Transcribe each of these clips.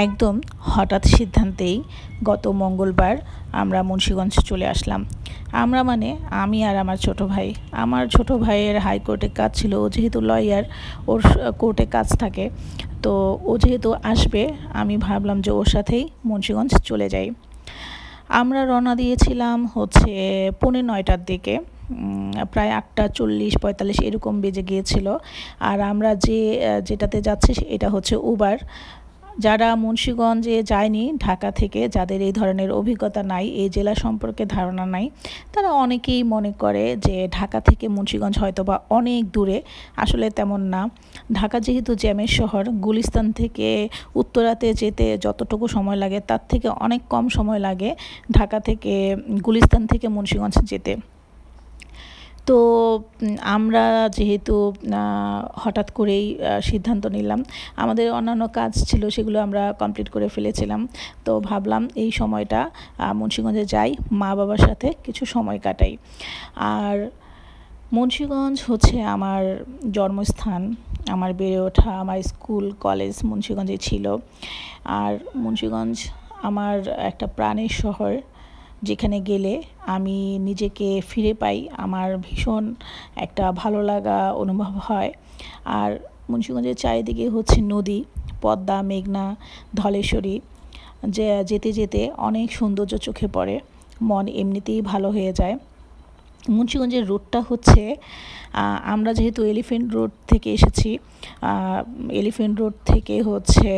একদম হঠাৎ সিদ্ধান্তেই গত মঙ্গলবার আমরা মুন্সিগঞ্জ চলে আসলাম। আমরা মানে আমি আর আমার ছোট ভাই। আমার ছোট ভাইয়ের হাইকোর্টে কাজ ছিল, ও যেহেতু লয়ার, ওর কোর্টে কাজ থাকে। তো ও যেহেতু আসবে, আমি ভাবলাম যে ওর সাথেই মুন্সিগঞ্জ চলে যাই। আমরা রওনা দিয়েছিলাম হচ্ছে 9:45টার দিকে, প্রায় 8:40-45 এরকম বেজে গিয়েছিল। আর আমরা যেটাতে যাচ্ছি এটা হচ্ছে উবার। যারা মুন্সিগঞ্জে যায়নি ঢাকা থেকে, যাদের এই ধরনের অভিজ্ঞতা নাই, এই জেলা সম্পর্কে ধারণা নাই, তারা অনেকেই মনে করে যে ঢাকা থেকে মুন্সিগঞ্জ হয়তো বা অনেক দূরে। আসলে তেমন না। ঢাকা যেহেতু জ্যামের শহর, গুলিস্তান থেকে উত্তরাতে যেতে যতটুকু সময় লাগে তার থেকে অনেক কম সময় লাগে ঢাকা থেকে গুলিস্তান থেকে মুন্সিগঞ্জ যেতে। তো আমরা যেহেতু হঠাৎ করেই সিদ্ধান্ত নিলাম, আমাদের অন্যান্য কাজ ছিল সেগুলো আমরা কমপ্লিট করে ফেলেছিলাম। তো ভাবলাম এই সময়টা মুন্সিগঞ্জে যাই, মা বাবার সাথে কিছু সময় কাটাই। আর মুন্সিগঞ্জ হচ্ছে আমার জন্মস্থান, আমার বেড়ে ওঠা, আমার স্কুল কলেজ মুন্সিগঞ্জে ছিল। আর মুন্সিগঞ্জ আমার একটা প্রাণের শহর, যেখানে গেলে আমি নিজেকে ফিরে পাই, আমার ভীষণ একটা ভালো লাগা অনুভব হয়। আর মুন্সিগঞ্জের চারিদিকে হচ্ছে নদী, পদ্মা, মেঘনা, ধলেশ্বরী, যেতে যেতে অনেক সৌন্দর্য চোখে পড়ে, মন এমনিতেই ভালো হয়ে যায়। মুন্সিগঞ্জের রুটটা হচ্ছে, আমরা যেহেতু এলিফ্যান্ট রোড থেকে এসেছি, এলিফ্যান্ট রোড থেকে হচ্ছে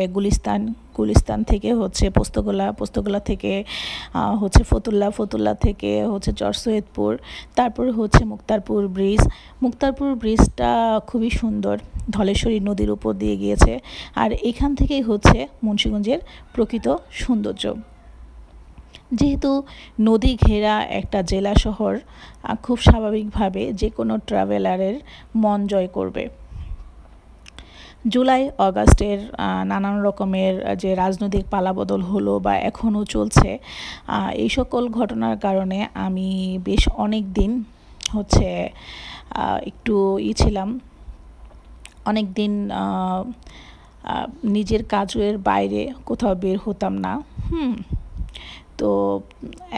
গুলিস্তান থেকে হচ্ছে পোস্তগোলা থেকে হচ্ছে ফতুল্লা থেকে হচ্ছে চর সৈয়দপুর, তারপরে হচ্ছে মুক্তারপুর ব্রিজটা খুবই সুন্দর, ধলেশ্বরী নদীর উপর দিয়ে গিয়েছে। আর এখান থেকেই হচ্ছে মুন্সিগঞ্জের প্রকৃত সৌন্দর্য। যেহেতু নদী ঘেরা একটা জেলা শহর, খুব স্বাভাবিকভাবে যে কোনো ট্রাভেলারের মন জয় করবে। জুলাই আগস্টের নানান রকমের যে রাজনৈতিক পালাবদল হলো বা এখনও চলছে, এই সকল ঘটনার কারণে আমি বেশ অনেক দিন হচ্ছে একটু ছিলাম, অনেক দিন নিজের কাজের বাইরে কোথাও বের হতাম না। তো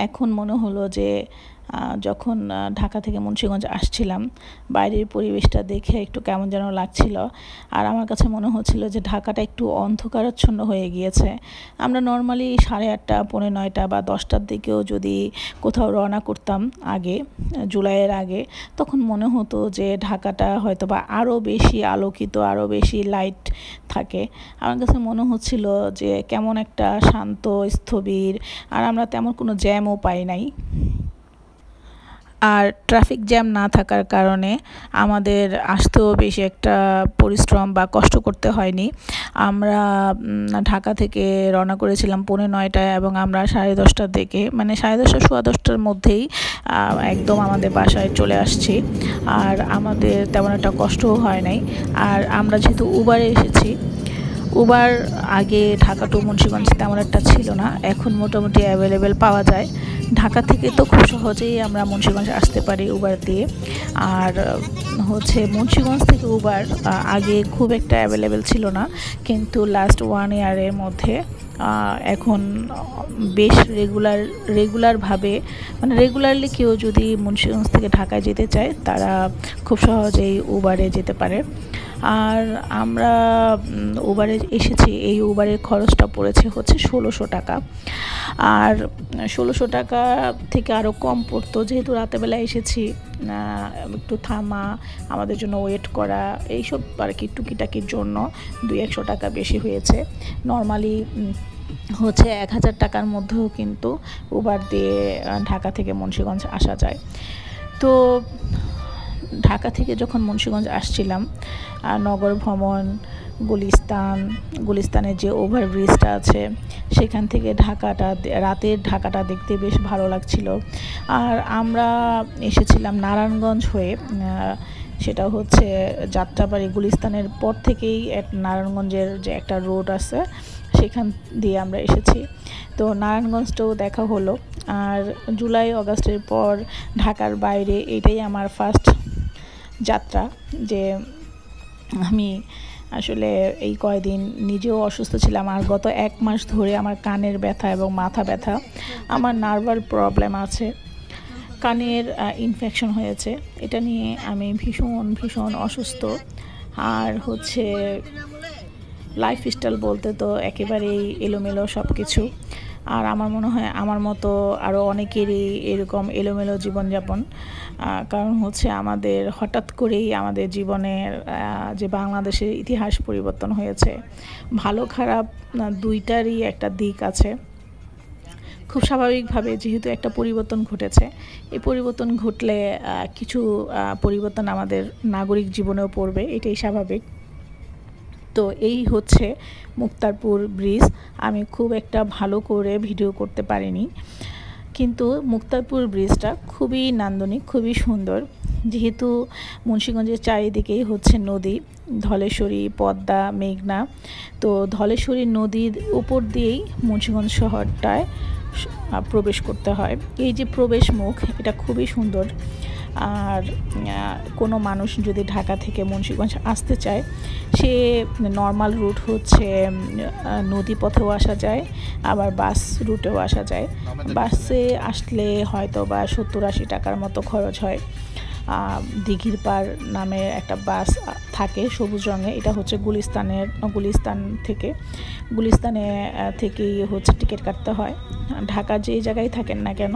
এখন মনে হলো যে যখন ঢাকা থেকে মুন্সিগঞ্জ আসছিলাম, বাইরের পরিবেশটা দেখে একটু কেমন যেন লাগছিল। আর আমার কাছে মনে হচ্ছিল যে ঢাকাটা একটু অন্ধকারাচ্ছন্ন হয়ে গিয়েছে। আমরা নর্মালি 8:30, 9:45 বা 10টার দিকেও যদি কোথাও রওনা করতাম আগে, জুলাইয়ের আগে, তখন মনে হতো যে ঢাকাটা হয়তো বা আরও বেশি আলোকিত, আরও বেশি লাইট থাকে। আমার কাছে মনে হচ্ছিল যে কেমন একটা শান্ত, স্থবির, আর আমরা তেমন কোনো জ্যামও পাই নাই। আর ট্রাফিক জ্যাম না থাকার কারণে আমাদের আসতেও বেশি একটা পরিশ্রম বা কষ্ট করতে হয়নি। আমরা ঢাকা থেকে রওনা করেছিলাম 9:45 এবং আমরা 10:30টার দিকে, মানে 10:30, 10:15টার মধ্যেই একদম আমাদের বাসায় চলে আসছি। আর আমাদের তেমন একটা কষ্টও হয় নাই। আর আমরা যেহেতু উবারে এসেছি, উবার আগে ঢাকা টু মুন্সিগঞ্জ তেমন একটা ছিল না, এখন মোটামুটি অ্যাভেলেবেল পাওয়া যায়। ঢাকা থেকে তো খুব সহজেই আমরা মুন্সিগঞ্জ আসতে পারি উবার দিয়ে। আর হচ্ছে মুন্সিগঞ্জ থেকে উবার আগে খুব একটা অ্যাভেলেবেল ছিল না, কিন্তু লাস্ট 1 ইয়ারের মধ্যে এখন বেশ রেগুলারভাবে, মানে রেগুলারলি কেউ যদি মুন্সিগঞ্জ থেকে ঢাকায় যেতে চায়, তারা খুব সহজেই উবারে যেতে পারে। আর আমরা উবারে এসেছি, এই উবারের খরচটা পড়েছে হচ্ছে 1600 টাকা। আর 1600 টাকা থেকে আরও কম পড়তো, যেহেতু রাতেবেলা এসেছি, একটু থামা, আমাদের জন্য ওয়েট করা, এইসব আর কি টুকিটাকির জন্য 200-100 টাকা বেশি হয়েছে। নর্মালি হচ্ছে 1000 টাকার মধ্যেও কিন্তু উবার দিয়ে ঢাকা থেকে মুন্সিগঞ্জ আসা যায়। তো ঢাকা থেকে যখন মুন্সিগঞ্জ আসছিলাম, নগর ভ্রমণ, গুলিস্তানের যে ওভারব্রিজটা আছে, সেখান থেকে রাতের ঢাকাটা দেখতে বেশ ভালো লাগছিল। আর আমরা এসেছিলাম নারায়ণগঞ্জ হয়ে, সেটা হচ্ছে যাত্রাবাড়ি, গুলিস্তানের পর থেকেই নারায়ণগঞ্জের যে একটা রোড আছে, সেখান দিয়ে আমরা এসেছি। তো নারায়ণগঞ্জটাও দেখা হলো। আর জুলাই আগস্টের পর ঢাকার বাইরে এটাই আমার ফার্স্ট যাত্রা, যে আমি আসলে এই কয়দিন নিজেও অসুস্থ ছিলাম, আর গত 1 মাস ধরে আমার কানের ব্যথা এবং মাথা ব্যথা, আমার নার্ভাল প্রবলেম আছে, কানের ইনফেকশন হয়েছে। এটা নিয়ে আমি ভীষণ ভীষণ অসুস্থ। আর হচ্ছে লাইফস্টাইল বলতে তো একেবারেই এলোমেলো সব কিছু। আর আমার মনে হয় আমার মতো আরও অনেকেরই এরকম এলোমেলো জীবনযাপন। কারণ হচ্ছে আমাদের হঠাৎ করেই আমাদের জীবনের যে বাংলাদেশের ইতিহাস পরিবর্তন হয়েছে, ভালো খারাপ দুইটারই একটা দিক আছে। খুব স্বাভাবিকভাবে যেহেতু একটা পরিবর্তন ঘটেছে, এই পরিবর্তন ঘটলে কিছু পরিবর্তন আমাদের নাগরিক জীবনেও পড়বে, এটাই স্বাভাবিক। তো এই হচ্ছে মুক্তারপুর ব্রিজ। আমি খুব একটা ভালো করে ভিডিও করতে পারিনি, কিন্তু মুক্তারপুর ব্রিজটা খুবই নান্দনিক, খুবই সুন্দর। যেহেতু মুন্সিগঞ্জের চারিদিকেই হচ্ছে নদী, ধলেশ্বরী, পদ্মা, মেঘনা, তো ধলেশ্বরী নদীর উপর দিয়েই মুন্সিগঞ্জ শহরটায় প্রবেশ করতে হয়। এই যে প্রবেশ মুখ, এটা খুবই সুন্দর। আর কোনো মানুষ যদি ঢাকা থেকে মুন্সিগঞ্জ আসতে চায়, সে নর্মাল রুট হচ্ছে নদী পথেও আসা যায়, আবার বাস রুটেও আসা যায়। বাসে আসলে হয়তো বা 70-80 টাকার মতো খরচ হয়। দিঘির পার নামে একটা বাস থাকে সবুজ রঙে, এটা হচ্ছে গুলিস্তানে থেকেই হচ্ছে টিকিট কাটতে হয়। ঢাকা যেই জায়গায় থাকেন না কেন,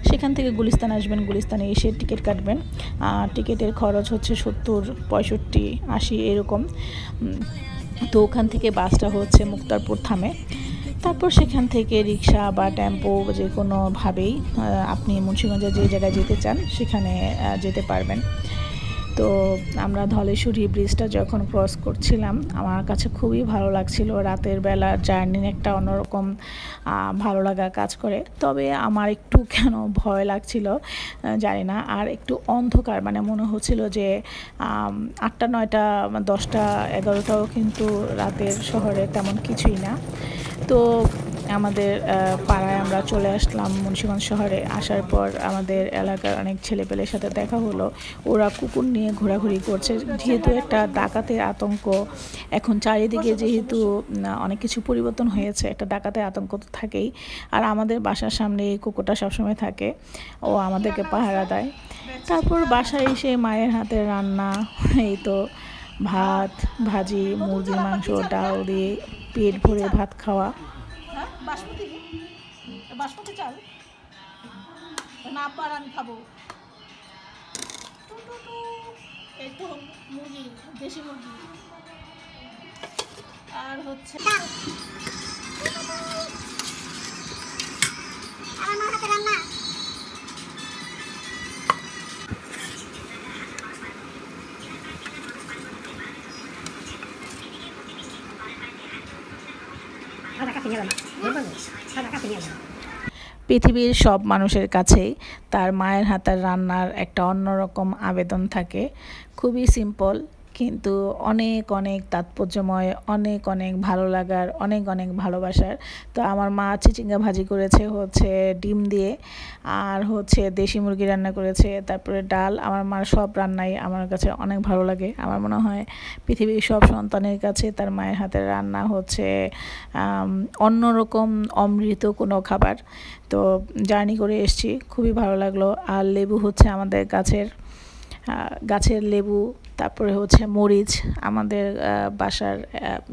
সেখান থেকে গুলিস্তান আসবেন, গুলিস্তানে এসে টিকিট কাটবেন। টিকিটের খরচ হচ্ছে 70, 65, 80 এরকম। তো ওখান থেকে বাসটা হচ্ছে মুক্তারপুর থামে, তারপর সেখান থেকে রিক্সা বা টেম্পো যে কোনোভাবেই আপনি মুন্সিগঞ্জে যে জায়গায় যেতে চান সেখানে যেতে পারবেন। তো আমরা ধলেশ্বরী ব্রিজটা যখন ক্রস করছিলাম, আমার কাছে খুবই ভালো লাগছিল। রাতের বেলা জার্নির একটা অন্যরকম ভালো লাগা কাজ করে। তবে আমার একটু কেন ভয় লাগছিল জানি না, আর একটু অন্ধকার, মানে মনে হচ্ছিল যে 8টা, 9টা, 10টা, 11টাও কিন্তু রাতের শহরে তেমন কিছুই না। তো আমাদের পাড়ায় আমরা চলে আসলাম মুন্সিগঞ্জ শহরে। আসার পর আমাদের এলাকার অনেক ছেলেপেলের সাথে দেখা হলো, ওরা কুকুর নিয়ে ঘোরাঘুরি করছে। যেহেতু একটা ডাকাতের আতঙ্ক এখন চারিদিকে, যেহেতু অনেক কিছু পরিবর্তন হয়েছে, একটা ডাকাতের আতঙ্ক তো থাকেই। আর আমাদের বাসার সামনে এই কুকুরটা সবসময় থাকে, ও আমাদেরকে পাহারা দেয়। তারপর বাসায় এসে মায়ের হাতের রান্না, এই তো ভাত, ভাজি, মুরগির মাংস, ডাল দিয়ে পেট ভরে ভাত খাওয়া। বাসমতি চাল না পার আমি খাবো। এই তো মুরগি, দেশি মুরগি, আর হচ্ছে আমার হাতে রান্না। পৃথিবীর সব মানুষের কাছেই তার মায়ের হাতের রান্নার একটা অন্যরকম আবেদন থাকে। খুবই সিম্পল, কিন্তু অনেক অনেক তাৎপর্যময়, অনেক অনেক ভালো লাগার, অনেক অনেক ভালোবাসার। তো আমার মা চিচিঙ্গা ভাজি করেছে হচ্ছে ডিম দিয়ে, আর হচ্ছে দেশি মুরগি রান্না করেছে, তারপরে ডাল। আমার মার সব রান্নাই আমার কাছে অনেক ভালো লাগে। আমার মনে হয় পৃথিবীর সব সন্তানের কাছে তার মায়ের হাতের রান্না হচ্ছে অন্যরকম অমৃত কোনো খাবার। তো জার্নি করে এসেছি, খুবই ভালো লাগলো। আর লেবু হচ্ছে আমাদের গাছের লেবু, তারপরে হচ্ছে মরিচ, আমাদের বাসার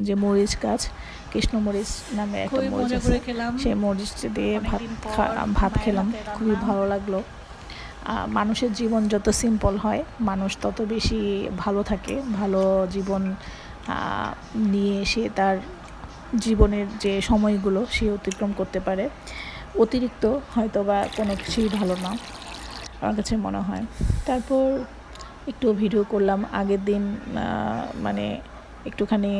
যে মরিচ গাছ, কৃষ্ণমরিচ নামে একটা মরিচ আছে, সেই মরিচ দিয়ে ভাত খেলাম, খুবই ভালো লাগলো। মানুষের জীবন যত সিম্পল হয়, মানুষ তত বেশি ভালো থাকে, ভালো জীবন নিয়ে সে তার জীবনের যে সময়গুলো সে অতিক্রম করতে পারে। অতিরিক্ত হয়তো বা কোনো কিছুই ভালো না, আমার কাছে মনে হয়। তারপর একটু ভিডিও করলাম। আগের দিন মানে একটুখানি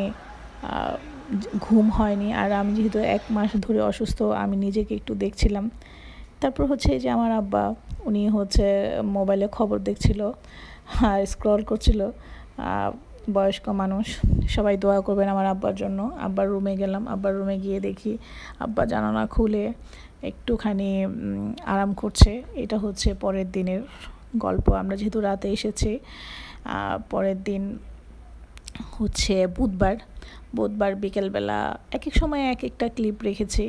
ঘুম হয়নি, আর আমি যেহেতু 1 মাস ধরে অসুস্থ, আমি নিজেকে একটু দেখছিলাম। তারপর হচ্ছে যে আমার আব্বা, উনি হচ্ছে মোবাইলে খবর দেখছিল আর স্ক্রল করছিল। বয়স্ক মানুষ, সবাই দোয়া করবেন আমার আব্বার জন্য। আব্বার রুমে গেলাম, আব্বার রুমে গিয়ে দেখি আব্বা জানালা খুলে একটুখানি আরাম করছে। এটা হচ্ছে পরের দিনের গল্প। আমরা যেহেতু রাতে এসেছি, পরের দিন হচ্ছে বুধবার বিকেলবেলা এক এক সময় এক একটা ক্লিপ রেখেছি।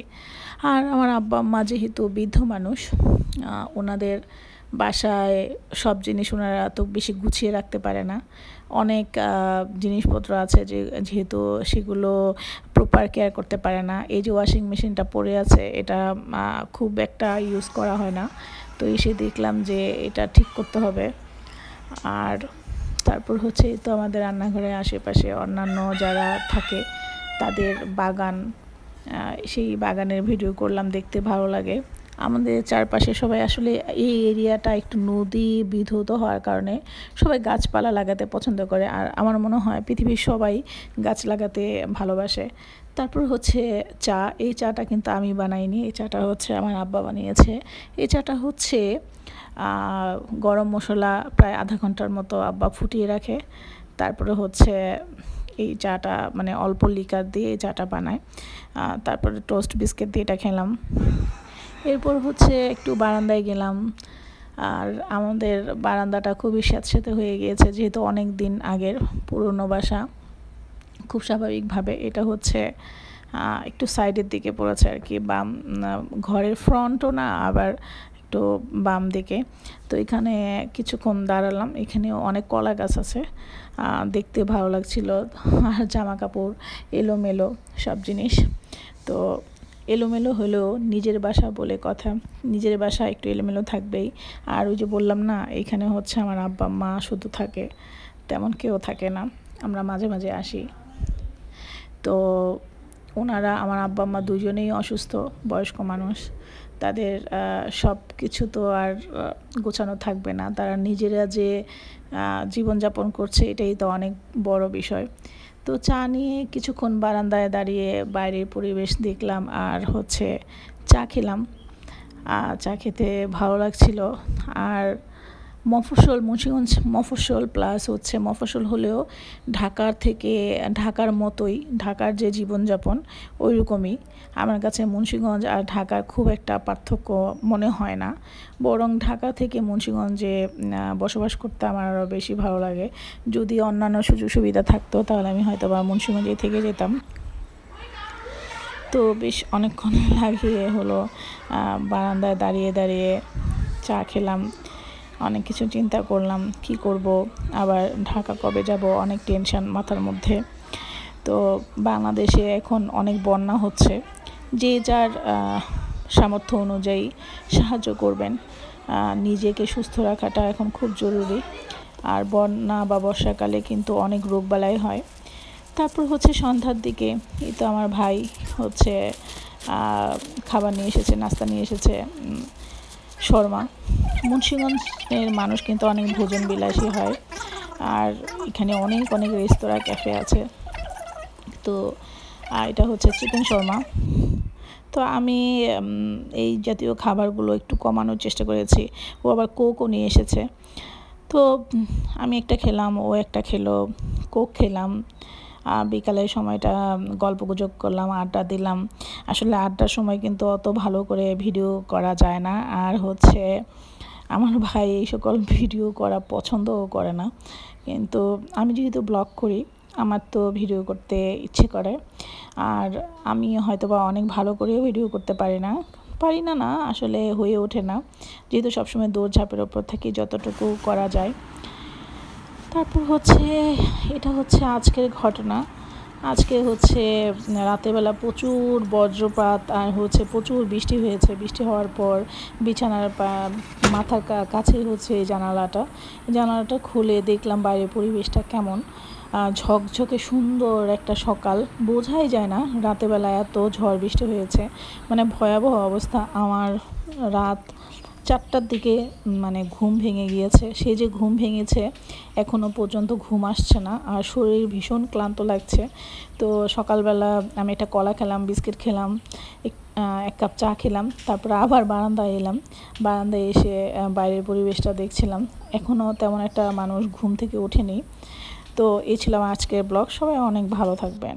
আর আমার আব্বা আম্মা যেহেতু বৃদ্ধ মানুষ, ওনাদের বাসায় সব জিনিস ওনারা তো বেশি গুছিয়ে রাখতে পারে না। অনেক জিনিসপত্র আছে যেহেতু সেগুলো প্রপার কেয়ার করতে পারে না। এই যে ওয়াশিং মেশিনটা পড়ে আছে, এটা খুব একটা ইউজ করা হয় না, তো এসে দেখলাম যে এটা ঠিক করতে হবে। আর তারপর হচ্ছে তো আমাদের রান্নাঘরের আশেপাশে অন্যান্য যারা থাকে তাদের বাগান, সেই বাগানের ভিডিও করলাম, দেখতে ভালো লাগে। আমাদের চারপাশে সবাই আসলে এই এরিয়াটা একটু নদী বিধৌত হওয়ার কারণে সবাই গাছপালা লাগাতে পছন্দ করে, আর আমার মনে হয় পৃথিবীর সবাই গাছ লাগাতে ভালোবাসে। তারপর হচ্ছে চা, এই চাটা কিন্তু আমি বানাইনি, এই চাটা হচ্ছে আমার আব্বা বানিয়েছে। এই চাটা হচ্ছে গরম মশলা প্রায় আধা ঘন্টার মতো আব্বা ফুটিয়ে রাখে, তারপরে হচ্ছে এই চাটা মানে অল্প লিকার দিয়ে এই চাটা বানায়। তারপরে টোস্ট বিস্কিট দিয়ে এটা খেলাম। এরপর হচ্ছে একটু বারান্দায় গেলাম, আর আমাদের বারান্দাটা খুবই স্যাঁতসেঁতে হয়ে গিয়েছে যেহেতু অনেক দিন আগের পুরনো বাসা। খুব স্বাভাবিকভাবে এটা হচ্ছে একটু সাইডের দিকে পড়েছে আর কি, বাম ঘরের ফ্রন্টও না, আবার একটু বাম দিকে। তো এখানে কিছুক্ষণ দাঁড়ালাম, এখানেও অনেক কলা গাছ আছে, দেখতে ভালো লাগছিল। আর জামা কাপড় এলোমেলো সব জিনিস, তো এলোমেলো হলেও নিজের বাসা বলে কথা, নিজের বাসা একটু এলোমেলো থাকবেই। আর ওই যে বললাম না, এখানে হচ্ছে আমার আব্বা মা শুধু থাকে, তেমন কেউ থাকে না, আমরা মাঝে মাঝে আসি। তো ওনারা, আমার আব্বা আম্মা দুজনেই অসুস্থ, বয়স্ক মানুষ, তাদের সব কিছু তো আর গোছানো থাকবে না, তারা নিজেরা যে জীবনযাপন করছে এটাই তো অনেক বড় বিষয়। তো চা নিয়ে কিছুক্ষণ বারান্দায় দাঁড়িয়ে বাইরের পরিবেশ দেখলাম, আর হচ্ছে চা খেলাম। চা খেতে ভালো লাগছিল। আর মুন্সিগঞ্জ মফস্বল প্লাস হচ্ছে মফস্বল হলেও ঢাকার মতোই, ঢাকার যে জীবনযাপন ওই রকমই। আমার কাছে মুন্সিগঞ্জ আর ঢাকার খুব একটা পার্থক্য মনে হয় না, বরং ঢাকা থেকে মুন্সিগঞ্জে বসবাস করতে আমার আরও বেশি ভালো লাগে। যদি অন্যান্য সুযোগ সুবিধা থাকতো তাহলে আমি হয়তো বা মুন্সিগঞ্জেই থেকে যেতাম। তো বেশ অনেকক্ষণ লাগিয়ে হলো বারান্দায় দাঁড়িয়ে দাঁড়িয়ে চা খেলাম, অনেক কিছু চিন্তা করলাম কি করব, আবার ঢাকা কবে যাব, অনেক টেনশন মাথার মধ্যে। তো বাংলাদেশে এখন অনেক বন্যা হচ্ছে, যে যার সামর্থ্য অনুযায়ী সাহায্য করবেন। নিজেকে সুস্থ রাখাটা এখন খুব জরুরি। আর বন্যা বা বর্ষাকালে কিন্তু অনেক রোগবালাই হয়। তারপর হচ্ছে সন্ধ্যার দিকে এই তো আমার ভাই হচ্ছে খাবার নিয়ে এসেছে, নাস্তা নিয়ে এসেছে, শর্মা। মুন্সিগঞ্জের মানুষ কিন্তু অনেক ভোজন বিলাসী হয়, আর এখানে অনেক অনেক রেস্তোরাঁ ক্যাফে আছে। তো এটা হচ্ছে চিকেন শর্মা। তো আমি এই জাতীয় খাবারগুলো একটু কমানোর চেষ্টা করেছি। ও আবার কোকও নিয়ে এসেছে, তো আমি একটা খেলাম, ও একটা খেলো, কোক খেলাম। বিকালের সময়টা গল্পগুজব করলাম, আড্ডা দিলাম। আসলে আড্ডার সময় কিন্তু অত ভালো করে ভিডিও করা যায় না, আর হচ্ছে আমার ভাই এই সকল ভিডিও করা পছন্দও করে না, কিন্তু আমি যেহেতু ব্লগ করি আমার তো ভিডিও করতে ইচ্ছে করে। আর আমি হয়তো বা অনেক ভালো করেও ভিডিও করতে পারি না আসলে হয়ে ওঠে না, যেহেতু সবসময় দৌড়ঝাঁপের ওপর থাকি, যতটুকু করা যায়। তারপর হচ্ছে এটা হচ্ছে আজকের ঘটনা। আজকে হচ্ছে রাতেরবেলা প্রচুর বজ্রপাত আর হচ্ছে প্রচুর বৃষ্টি হয়েছে। বৃষ্টি হওয়ার পর বিছানার মাথার কাছে হচ্ছে জানালাটা খুলে দেখলাম বাইরের পরিবেশটা কেমন, ঝকঝকে সুন্দর একটা সকাল। বোঝাই যায় না রাতেরবেলা এত ঝড় বৃষ্টি হয়েছে, মানে ভয়াবহ অবস্থা। আমার রাত 4টার দিকে মানে ঘুম ভেঙে গিয়েছে। সে যে ঘুম ভেঙেছে এখনও পর্যন্ত ঘুম আসছে না, আর শরীর ভীষণ ক্লান্ত লাগছে। তো সকালবেলা আমি একটা কলা খেলাম, বিস্কিট খেলাম, এক কাপ চা খেলাম, তারপর আবার বারান্দায় এলাম। বারান্দায় এসে বাইরের পরিবেশটা দেখছিলাম। এখনও তেমন একটা মানুষ ঘুম থেকে ওঠেনি। তো এই ছিল আজকের ব্লগ। সবাই অনেক ভালো থাকবেন।